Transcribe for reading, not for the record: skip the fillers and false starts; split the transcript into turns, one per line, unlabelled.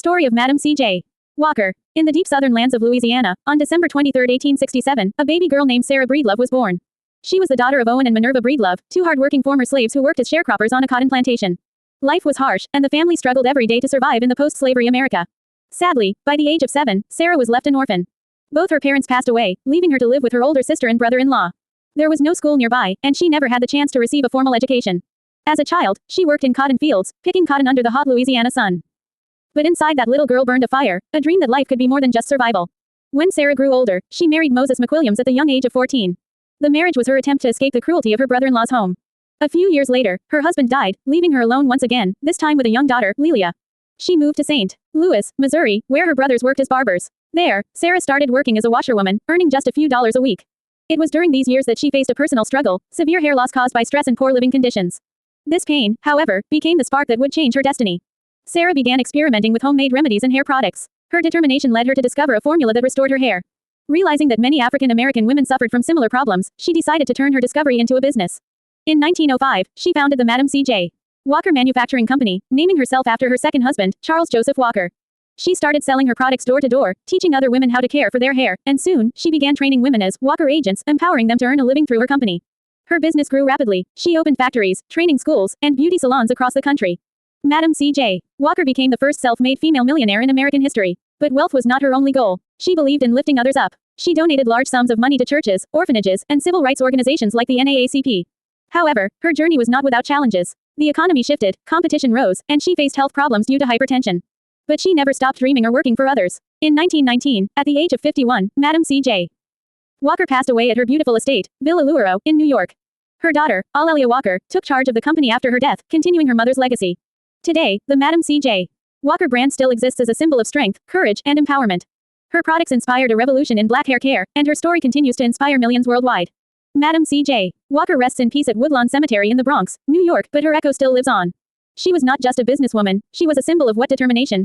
Story of Madam C.J. Walker. In the deep southern lands of Louisiana, on December 23, 1867, a baby girl named Sarah Breedlove was born. She was the daughter of Owen and Minerva Breedlove, two hard-working former slaves who worked as sharecroppers on a cotton plantation. Life was harsh, and the family struggled every day to survive in the post-slavery America. Sadly, by the age of 7, Sarah was left an orphan. Both her parents passed away, leaving her to live with her older sister and brother-in-law. There was no school nearby, and she never had the chance to receive a formal education. As a child, she worked in cotton fields, picking cotton under the hot Louisiana sun. But inside that little girl burned a fire, a dream that life could be more than just survival. When Sarah grew older, she married Moses McWilliams at the young age of 14. The marriage was her attempt to escape the cruelty of her brother-in-law's home. A few years later, her husband died, leaving her alone once again, this time with a young daughter, Lelia. She moved to St. Louis, Missouri, where her brothers worked as barbers. There, Sarah started working as a washerwoman, earning just a few dollars a week. It was during these years that she faced a personal struggle, severe hair loss caused by stress and poor living conditions. This pain, however, became the spark that would change her destiny. Sarah began experimenting with homemade remedies and hair products. Her determination led her to discover a formula that restored her hair. Realizing that many African American women suffered from similar problems, she decided to turn her discovery into a business. In 1905, she founded the Madam C.J. Walker Manufacturing Company, naming herself after her second husband, Charles Joseph Walker. She started selling her products door to door, teaching other women how to care for their hair, and soon, she began training women as Walker agents, empowering them to earn a living through her company. Her business grew rapidly. She opened factories, training schools, and beauty salons across the country. Madam C.J. Walker became the first self-made female millionaire in American history. But wealth was not her only goal. She believed in lifting others up. She donated large sums of money to churches, orphanages, and civil rights organizations like the NAACP. However, her journey was not without challenges. The economy shifted, competition rose, and she faced health problems due to hypertension. But she never stopped dreaming or working for others. In 1919, at the age of 51, Madam C.J. Walker passed away at her beautiful estate, Villa Luero, in New York. Her daughter, Aurelia Walker, took charge of the company after her death, continuing her mother's legacy. Today, the Madam C.J. Walker brand still exists as a symbol of strength, courage, and empowerment. Her products inspired a revolution in black hair care, and her story continues to inspire millions worldwide. Madam C.J. Walker rests in peace at Woodlawn Cemetery in the Bronx, New York, but her echo still lives on. She was not just a businesswoman, she was a symbol of what determination,